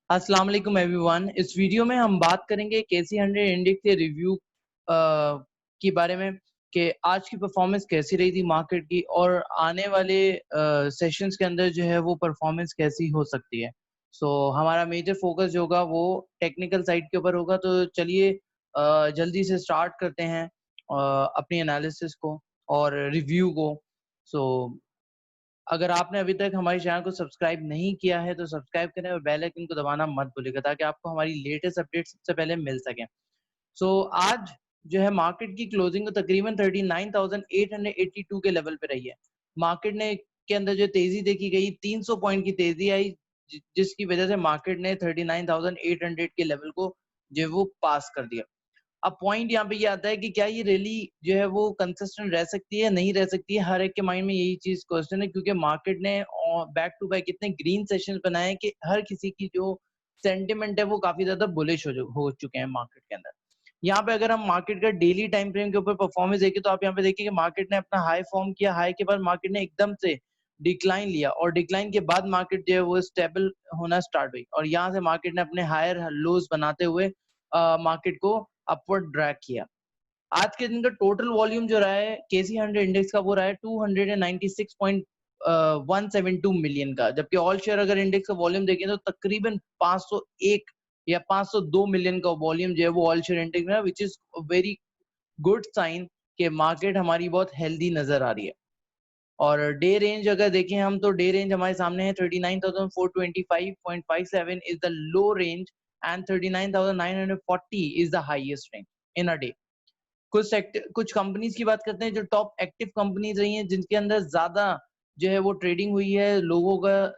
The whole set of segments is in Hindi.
अस्सलाम वालेकुम एवरीवन। इस वीडियो में हम बात करेंगे केसी 100 इंडेक्स के रिव्यू के बारे में कि आज की परफॉर्मेंस कैसी रही थी मार्केट की और आने वाले सेशंस के अंदर जो है वो परफॉर्मेंस कैसी हो सकती है। हमारा मेजर फोकस जो होगा वो टेक्निकल साइड के ऊपर होगा। तो चलिए जल्दी से स्टार्ट करते हैं अपनी एनालिसिस को और रिव्यू को। सो अगर आपने अभी तक हमारे चैनल को सब्सक्राइब नहीं किया है तो सब्सक्राइब करें और बेल आइकन को दबाना मत भूलिएगा ताकि आपको हमारी लेटेस्ट अपडेट सबसे पहले मिल सके। आज जो है मार्केट की क्लोजिंग तकरीबन 39,882 के लेवल पे रही है। मार्केट ने के अंदर जो तेजी देखी गई 300 पॉइंट की तेजी आई जिसकी वजह से मार्केट ने 39,800 के लेवल को जो है वो पास कर दिया। अब पॉइंट यहाँ पे ये आता है कि क्या ये रैली जो है वो कंसिस्टेंट रह सकती है, नहीं रह सकती है। हर एक के माइंड में यही चीज क्वेश्चन है क्योंकि मार्केट ने बैक टू बैक इतने ग्रीन सेशन बनाए कि हर किसी की जो सेंटिमेंट है वो काफी ज्यादा बुलिश हो चुके हैं मार्केट के अंदर। यहाँ पे अगर हम मार्केट का डेली टाइम फ्रेम के ऊपर परफॉर्मेंस देखें तो आप यहाँ पे देखिए कि मार्केट ने अपना हाई फॉर्म किया, हाई के बाद मार्केट ने एकदम से डिक्लाइन लिया और डिक्लाइन के बाद मार्केट जो है वो स्टेबल होना स्टार्ट हुई और यहाँ से मार्केट ने अपने हायर लोज बनाते हुए मार्केट को अपवर्ड ड्रैग किया। आज के दिन का टोटल वॉल्यूम जो रहा है केसी 100 इंडेक्स का वो रहा है 296.172 मिलियन का, जबकि ऑल शेयर अगर इंडेक्स का वॉल्यूम देखें तो तकरीबन 501 या 502 मिलियन का वॉल्यूम जो है वो ऑल शेयर इंडेक्स में, which is very good sign कि मार्केट हमारी बहुत हेल्दी नजर आ रही है। और डे रेंज अगर देखें हम तो डे रेंज हमारे सामने है 39,425.57 is the low range and 39,940 is the highest range in a day. कुछ कंपनीज की बात करते हैं जो टॉप एक्टिव कंपनीज रही हैं जिनके अंदर ज्यादा जो है वो ट्रेडिंग हुई है, लोगों का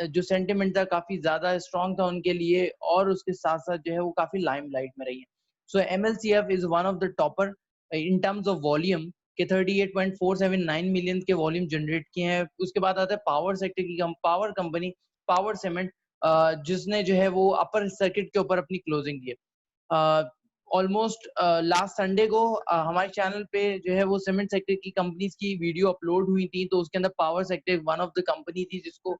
जो सेंटिमेंट था काफी ज्यादा स्ट्रांग था उनके लिए और उसके साथ साथ जो है वो काफी लाइमलाइट में रही है। MLCF is one of the topper in terms of volume के 38.479 मिलियन के वॉल्यूम जनरेट किए हैं। उसके बाद आता है पावर सेक्टर की पावर कंपनी पावर सीमेंट, जिसने जो है वो अपर सर्किट के ऊपर अपनी क्लोजिंग दी है। ऑलमोस्ट लास्ट संडे को हमारे चैनल पे जो है वो सीमेंट सेक्टर की कंपनीज की वीडियो अपलोड हुई थी, तो उसके अंदर power sector one of the company थी जिसको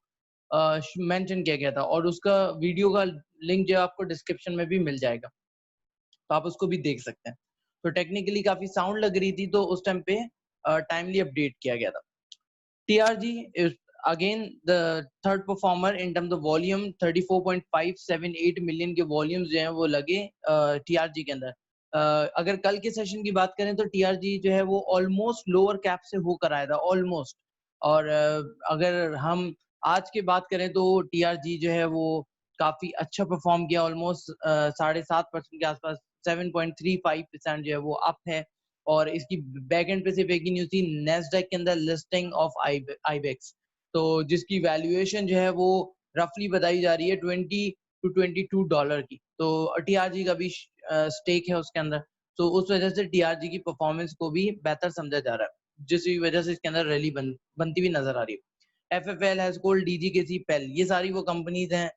मेंशन किया गया था और उसका वीडियो का लिंक जो है आपको डिस्क्रिप्शन में भी मिल जाएगा, तो आप उसको भी देख सकते हैं। तो टेक्निकली काफी साउंड लग रही थी तो उस टाइम पे टाइमली अपडेट किया गया था। TRG is again the third performer in terms of volume, 34.578 million के वॉल्यूम्स जो हैं वो लगे TRG के अंदर। अगर कल के सेशन की बात करें तो TRG जो है वो ऑलमोस्ट लोअर कैप से होकर आया था ऑलमोस्ट। और अगर हम आज की बात करें तो TRG जो है वो काफी अच्छा परफॉर्म किया, ऑलमोस्ट 7.5% के आसपास, 7.35% जो है वो अप है। और इसकी बैक एंड पे सिर्फ एक ही न्यूज थी, नेस्डैक के अंदर लिस्टिंग ऑफ आईबेक्स, तो जिसकी वैल्यूएशन जो है वो रफली बताई जा रही है $20 to $22 की। तो टीआरजी का भी स्टेक है उसके अंदर, तो उस वजह से टीआरजी की परफॉर्मेंस को भी बेहतर समझा जा रहा है जिसकी वजह से इसके अंदर रैली बनती हुई नजर आ रही है। FFL हैज कोल्ड, डीजीकेसी, पेल, ये सारी वो कंपनीज हैं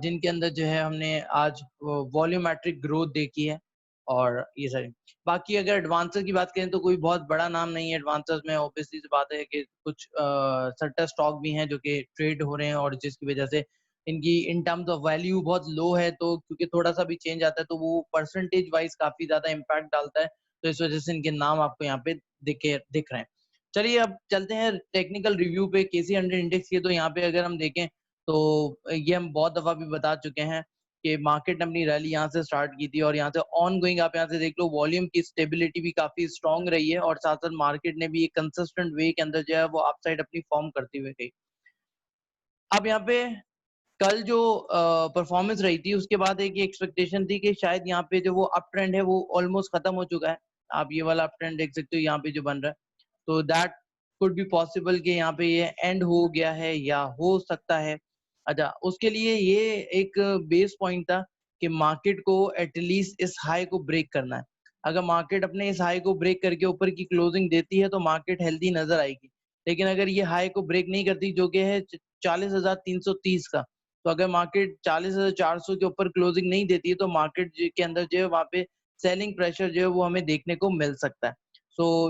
जिनके अंदर जो है हमने आज वॉल्यूमेट्रिक ग्रोथ देखी है। और ये सारी बाकी अगर एडवांसर की बात करें तो कोई बहुत बड़ा नाम नहीं है एडवांसर्स में। ऑब्वियसली सी बात है कि कुछ सट्टा स्टॉक भी हैं जो कि ट्रेड हो रहे हैं और जिसकी वजह से इनकी इन टर्म्स ऑफ वैल्यू बहुत लो है, तो क्योंकि थोड़ा सा भी चेंज आता है तो वो परसेंटेज वाइज काफी ज्यादा इम्पैक्ट डालता है, तो इस वजह से इनके नाम आपको यहाँ पे दिख रहे हैं। चलिए अब चलते हैं टेक्निकल रिव्यू पे केसी 100 इंडेक्स के। तो यहाँ पे अगर हम देखें तो ये हम बहुत दफा भी बता चुके हैं कि मार्केट ने अपनी रैली यहाँ से स्टार्ट की थी और यहाँ से ऑन गोइंग आप यहाँ से देख लो वॉल्यूम की स्टेबिलिटी भी काफी स्ट्रांग रही है और साथ साथ मार्केट ने भी एक कंसिस्टेंट वे के अंदर जो है वो अपसाइड अपनी फॉर्म करती हुई गई। अब यहाँ पे कल जो परफॉर्मेंस रही थी उसके बाद एक एक्सपेक्टेशन थी कि शायद यहाँ पे जो वो अप ट्रेंड है वो ऑलमोस्ट खत्म हो चुका है। आप ये वाला अप ट्रेंड देख सकते हो यहाँ पे जो बन रहा है, तो दैट कुड बी पॉसिबल कि यहाँ पे ये एंड हो गया है या हो सकता है। अच्छा, उसके लिए ये एक बेस पॉइंट था कि मार्केट को एटलीस्ट इस हाई को ब्रेक करना है। अगर मार्केट अपने इस हाई को ब्रेक करके ऊपर की क्लोजिंग देती है तो मार्केट हेल्दी नजर आएगी, लेकिन अगर ये हाई को ब्रेक नहीं करती जो कि है 40,330 का, तो अगर मार्केट 40,400 के ऊपर क्लोजिंग नहीं देती है तो मार्केट के अंदर जो है वहाँ पे सेलिंग प्रेशर जो है वो हमें देखने को मिल सकता है।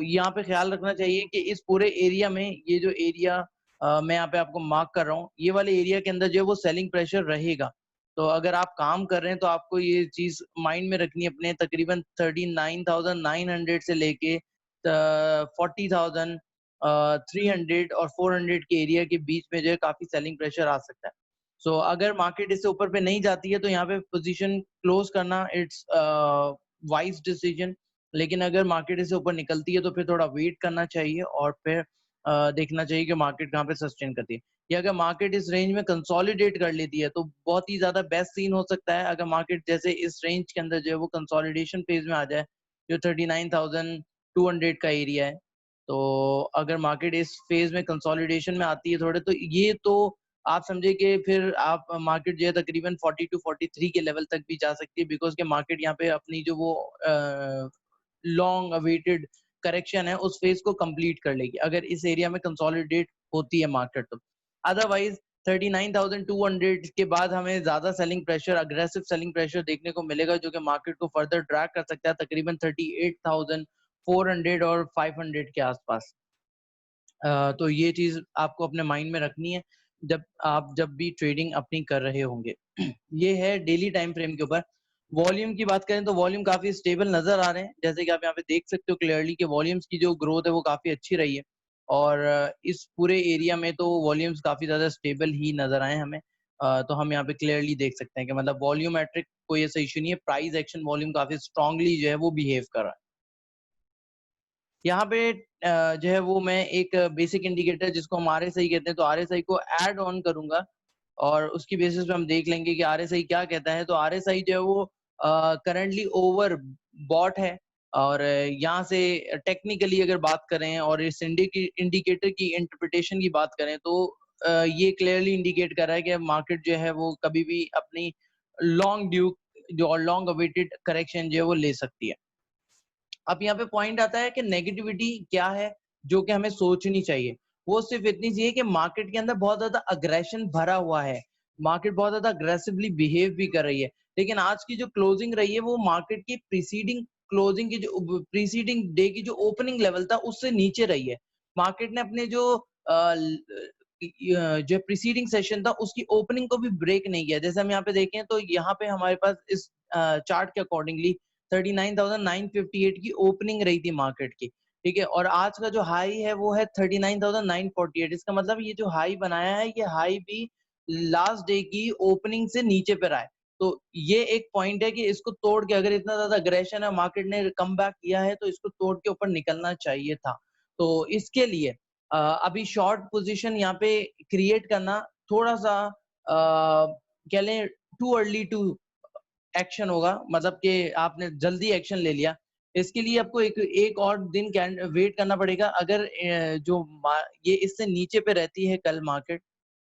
यहाँ पे ख्याल रखना चाहिए कि इस पूरे एरिया में ये जो एरिया मैं यहाँ पे आपको मार्क कर रहा हूँ, ये वाले एरिया के अंदर जो है वो सेलिंग प्रेशर रहेगा। तो अगर आप काम कर रहे हैं तो आपको ये चीज़ माइंड में रखनी है अपने तकरीबन 39,900 से लेके 40,000 300 और 400 के एरिया के बीच में जो है काफ़ी सेलिंग प्रेशर आ सकता है। सो अगर मार्केट इससे ऊपर पे नहीं जाती है तो यहाँ पे पोज़ीशन क्लोज़ करना इट्स वाइज़ डिसीजन। लेकिन अगर मार्केट इससे ऊपर निकलती है तो फिर थोड़ा वेट करना चाहिए और फिर देखना चाहिए कि मार्केट कहाँ पे सस्टेन करती है। या अगर मार्केट इस रेंज में कंसोलिडेट कर लेती है तो बहुत ही ज़्यादा बेस्ट सीन हो सकता है अगर मार्केट जैसे इस रेंज के अंदर जो है वो कंसोलिडेशन फेज़ में आ जाए, जो 39,200 का एरिया है। तो अगर मार्केट इस फेज़ में कंसोलिडेशन में आती है थोड़े तो ये तो आप समझिए कि फिर आप मार्केट जो है तकरीबन 40 टू 43 के लेवल तक भी जा सकती है बिकॉज़ कि मार्केट यहाँ पे अपनी जो वो लॉन्ग अवेटेड करेक्शन है उस फेज़ को कंप्लीट कर लेगी, अगर इस एरिया में कंसोलिडेट होती है मार्केट तो। अदरवाइज़ 39,200 के बाद हमें ज़्यादा selling pressure, aggressive selling pressure देखने को मिलेगा जो कि मार्केट को फर्दर ड्रैग कर सकता है तकरीबन 38,400 और 500 के आसपास। तो ये चीज़ आपको अपने माइंड में रखनी है जब भी ट्रेडिंग अपनी कर रहे होंगे। ये है डेली टाइम फ्रेम के ऊपर। वॉल्यूम की बात करें तो वॉल्यूम काफ़ी स्टेबल नज़र आ रहे हैं। जैसे कि आप यहाँ पे देख सकते हो क्लियरली कि वॉल्यूम्स की जो ग्रोथ है वो काफ़ी अच्छी रही है और इस पूरे एरिया में तो वॉल्यूम्स काफ़ी ज़्यादा स्टेबल ही नज़र आए हमें। तो हम यहाँ पे क्लियरली देख सकते हैं कि मतलब वॉल्यूमेट्रिक कोई ऐसा इश्यू नहीं है, प्राइस एक्शन वॉल्यूम काफ़ी स्ट्रांगली जो है वो बिहेव कर रहा है। यहाँ पे जो है वो मैं एक बेसिक इंडिकेटर जिसको हम आरएसआई कहते हैं, तो आरएसआई को ऐड ऑन करूँगा और उसकी बेसिस पे हम देख लेंगे कि आरएसआई क्या कहता है। तो आरएसआई जो है वो करंटली ओवर बॉट है और यहाँ से टेक्निकली अगर बात करें और इस इंडिकेटर की इंटरप्रिटेशन की बात करें तो ये क्लियरली इंडिकेट कर रहा है कि मार्केट जो है वो कभी भी अपनी लॉन्ग ड्यू जो लॉन्ग अवेटेड करेक्शन जो है वो ले सकती है। अब यहाँ पे पॉइंट आता है कि नेगेटिविटी क्या है जो कि हमें सोचनी चाहिए। वो सिर्फ इतनी सी है कि मार्केट के अंदर बहुत ज़्यादा अग्रेशन भरा हुआ है। मार्केट बहुत ज़्यादा अग्रेसिवली बिहेव भी कर रही है। लेकिन आज की जो क्लोजिंग रही है वो मार्केट की प्रीसीडिंग क्लोजिंग की जो प्रीसीडिंग डे की जो ओपनिंग लेवल था उससे नीचे रही है। मार्केट ने अपने जो जो प्रीसीडिंग सेशन था उसकी ओपनिंग को भी ब्रेक नहीं किया। जैसे हम यहाँ पे देखें तो यहाँ पे हमारे पास इस चार्ट के अकॉर्डिंगली 39,958 की ओपनिंग रही थी मार्केट की, ठीक है? और आज का जो हाई है वो है 39,948। इसका मतलब ये जो हाई बनाया है ये हाई भी लास्ट डे की ओपनिंग से नीचे पे रहा है। तो ये एक पॉइंट है कि इसको तोड़ के अगर इतना ज़्यादा अग्रेशन है मार्केट ने कमबैक किया है तो इसको तोड़ के ऊपर निकलना चाहिए था। तो इसके लिए अभी शॉर्ट पोजीशन यहाँ पे क्रिएट करना थोड़ा-सा कह लें टू अर्ली टू एक्शन होगा, मतलब कि आपने जल्दी एक्शन ले लिया। इसके लिए आपको एक एक और दिन कैन वेट करना पड़ेगा। अगर जो मा ये इससे नीचे पे रहती है कल मार्केट,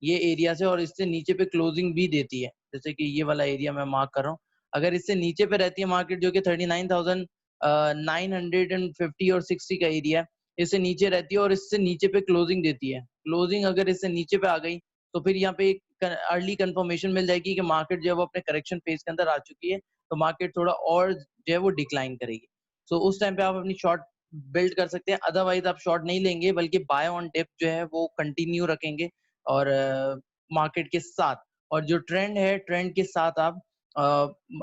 ये एरिया से और इससे नीचे पे क्लोजिंग भी देती है, जैसे कि ये वाला एरिया मैं मार्क कर रहा हूँ। अगर इससे नीचे पे रहती है मार्केट जो कि 39,950 और 60 का एरिया है, इससे नीचे रहती है और इससे नीचे पे क्लोजिंग देती है। क्लोजिंग अगर इससे नीचे पे आ गई, तो फिर यहाँ पे एक अर्ली कंफर्मेशन मिल जाएगी कि मार्केट जो है वो अपने करेक्शन फेज के अंदर आ चुकी है, तो मार्केट थोड़ा और जो है वो डिक्लाइन करेगी। सो उस टाइम पे आप अपनी शॉर्ट बिल्ड कर सकते हैं, अदरवाइज आप शॉर्ट नहीं लेंगे बल्कि बाय ऑन डिप जो है वो कंटिन्यू रखेंगे और मार्केट के साथ और जो ट्रेंड है ट्रेंड के साथ आप अ,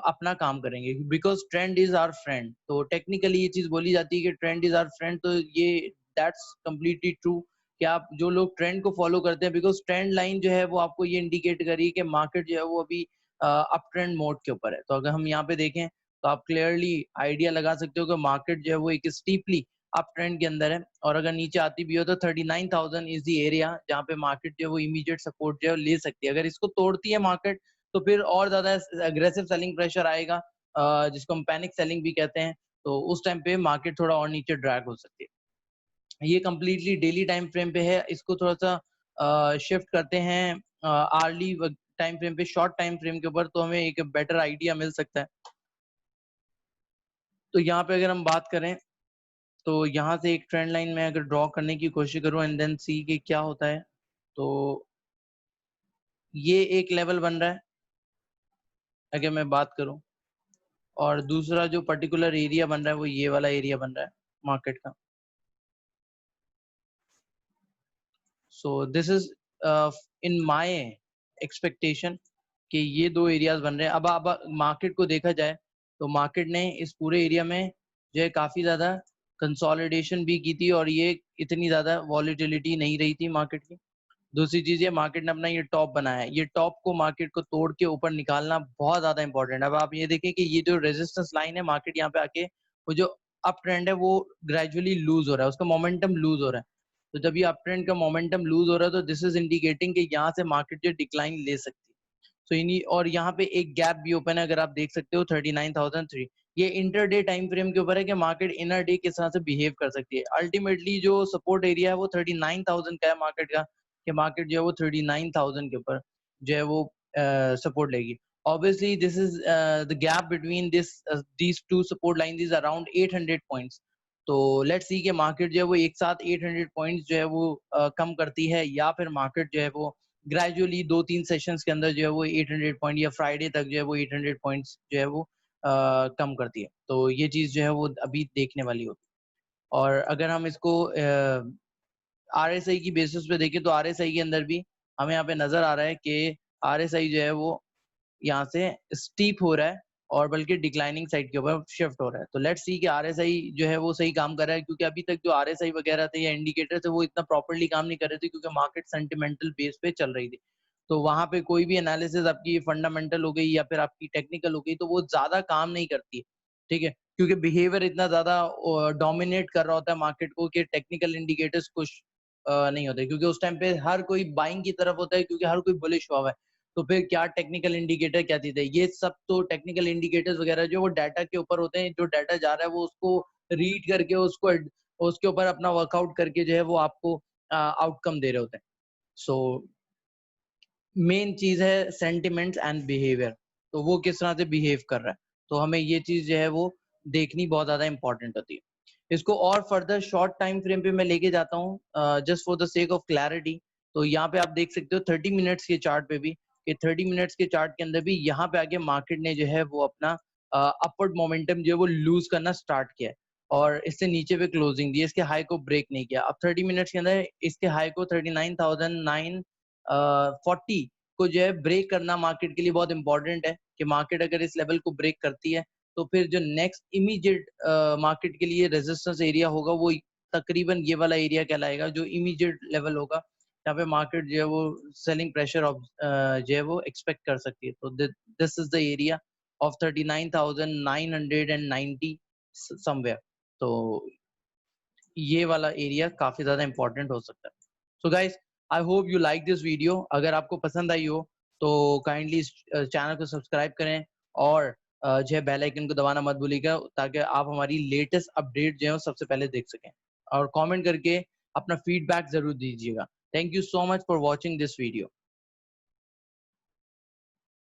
अपना काम करेंगे because trend is our friend. तो टेक्निकली ये चीज़ बोली जाती है कि ट्रेंड इज़ आवर फ्रेंड, तो ये दैट्स कंप्लीटली ट्रू कि आप जो लोग ट्रेंड को फॉलो करते हैं बिकॉज़ ट्रेंड लाइन जो है वो आपको ये इंडिकेट कर रही है कि मार्केट जो है वो अभी अप ट्रेंड मोड के ऊपर है। तो अगर हम यहाँ पे देखें तो आप क्लियरली आइडिया लगा सकते हो कि मार्केट जो है वो एक स्टीपली अप ट्रेंड के अंदर है और अगर नीचे आती भी हो तो 39,000 इज द एरिया जहाँ पे मार्केट जो है वो इमीडिएट सपोर्ट जो है ले सकती है। अगर इसको तोड़ती है मार्केट तो फिर और ज्यादा अग्रेसिव सेलिंग प्रेशर आएगा, जिसको हम पैनिक सेलिंग भी कहते हैं। तो उस टाइम पे मार्केट थोड़ा और नीचे ड्रैग हो सकती है। ये कंप्लीटली डेली टाइम फ्रेम पे है। इसको थोड़ा-सा शिफ्ट करते हैं आर्ली टाइम फ्रेम पे, शॉर्ट टाइम फ्रेम के ऊपर तो हमें एक बेटर आइडिया मिल सकता है। तो यहाँ पे अगर हम बात करें, तो यहाँ से एक ट्रेंड लाइन मैं अगर ड्रॉ करने की कोशिश करूँ एंड देन सी कि क्या होता है, तो ये एक लेवल बन रहा है, अगर मैं बात करूँ और दूसरा जो पर्टिकुलर एरिया बन रहा है वो ये वाला एरिया बन रहा है मार्केट का। So this is in my expectation कि ये 2 एरियाज बन रहे हैं। अब मार्केट को देखा जाए तो मार्केट ने इस पूरे एरिया में जो है काफी ज्यादा कंसोलिडेशन भी की थी और ये इतनी ज्यादा वॉलीटिलिटी नहीं रही थी मार्केट की। दूसरी चीज ये मार्केट ने अपना ये टॉप बनाया है, ये टॉप को मार्केट को तोड़ के ऊपर निकालना बहुत ज्यादा इंपॉर्टेंट है। अब आप ये देखें कि ये जो रेजिस्टेंस लाइन है मार्केट यहाँ पे आके वो जो अप ट्रेंड है वो ग्रेजुअली लूज हो रहा है, उसका मोमेंटम लूज हो रहा है। तो जब ये अप ट्रेंड का मोमेंटम लूज हो रहा है तो दिस इज इंडिकेटिंग कि यहाँ से मार्केट जो डिक्लाइन ले सकती है। सो इन्हीं और यहाँ पे एक गैप भी ओपन है, अगर आप देख सकते हो 39,003। ये इंटरडे टाइम फ्रेम के ऊपर है कि मार्केट इनर डे किस तरह से बिहेव कर सकती है। अल्टीमेटली जो सपोर्ट एरिया है वो 39,000 का है मार्केट का, कि मार्केट जो है वो 39,000 के ऊपर जो है वो सपोर्ट लेगी। Obviously this is the gap between these two support line is around 800 points. तो लेट्स सी कि मार्केट जो है वो एक साथ 800 पॉइंट्स जो है वो कम करती है, या फिर मार्केट जो है वो ग्रेजुअली 2-3 सेशंस के अंदर जो है वो 800 पॉइंट या फ्राइडे तक जो है वो 800 पॉइंट्स जो है वो कम करती है। तो ये चीज जो है वो अभी देखने वाली होती है। और अगर हम इसको आरएसआई की बेसिस पे देखें तो आरएसआई के अंदर भी हमें यहाँ पे नजर आ रहा है कि आरएसआई जो है वो यहाँ से स्टीप हो रहा है और बल्कि डिक्लाइनिंग साइड के ऊपर शिफ्ट हो रहा है। तो लेट्स सी कि आरएसआई जो है वो सही काम कर रहा है, क्योंकि अभी तक जो आरएसआई वगैरह थे या इंडिकेटर थे वो इतना प्रॉपरली काम नहीं कर रहे थे, क्योंकि मार्केट सेंटिमेंटल बेस पे चल रही थी। तो वहां पे कोई भी एनालिसिस आपकी फंडामेंटल हो गई या फिर आपकी टेक्निकल हो गई तो वो ज्यादा काम नहीं करती है, ठीक है, क्योंकि बिहेवियर इतना ज्यादा डोमिनेट कर रहा होता है मार्केट को कि टेक्निकल इंडिकेटर्स कुछ नहीं होते, क्योंकि उस टाइम पे हर कोई बाइंग की तरफ होता है, क्योंकि हर कोई बुलिश हुआ हुआ है। तो फिर क्या टेक्निकल इंडिकेटर क्या चीज है, ये सब तो टेक्निकल इंडिकेटर्स वगैरह जो वो डाटा के ऊपर होते हैं, जो डाटा जा रहा है वो उसको रीड करके उसको उसके ऊपर अपना वर्कआउट करके जो है वो आपको आउटकम दे रहे होते हैं। सो मेन चीज है सेंटिमेंट्स एंड बिहेवियर, तो वो किस तरह से बिहेव कर रहा है, तो हमें ये चीज जो है वो देखनी बहुत ज्यादा इंपॉर्टेंट होती है। इसको और फर्दर शॉर्ट टाइम फ्रेम पे मैं लेके जाता हूँ just for the sake of clarity. तो यहाँ पे आप देख सकते हो 30 मिनट्स के चार्ट पे भी, कि 30 मिनट्स के चार्ट के अंदर भी यहाँ पे आके मार्केट ने जो है वो अपना अपवर्ड मोमेंटम जो है वो लूज करना स्टार्ट किया है और इससे नीचे पे क्लोजिंग दी, इसके हाई को ब्रेक नहीं किया। अब 30 मिनट्स के अंदर इसके हाई को 39,940 को जो है ब्रेक करना मार्केट के लिए बहुत इंपॉर्टेंट है, कि मार्केट अगर इस लेवल को ब्रेक करती है तो फिर जो नेक्स्ट इमीडिएट मार्केट के लिए रेजिस्टेंस एरिया होगा वो तकरीबन ये वाला एरिया कहलाएगा, जो इमीडिएट लेवल होगा यहाँ पे मार्केट जो है वो सेलिंग प्रेशर ऑफ जो है वो एक्सपेक्ट कर सकती है। तो this is the area of 39,990 somewhere. तो ये वाला एरिया काफी ज्यादा इंपॉर्टेंट हो सकता है। So guys, I hope you like this video. अगर आपको पसंद आई हो तो काइंडली इस चैनल को सब्सक्राइब करें और जो है बेल आइकन को दबाना मत भूलिएगा, ताकि आप हमारी लेटेस्ट अपडेट जो है वो सबसे पहले देख सकें। और कमेंट करके अपना फीडबैक जरूर दीजिएगा। Thank you so much for watching this video.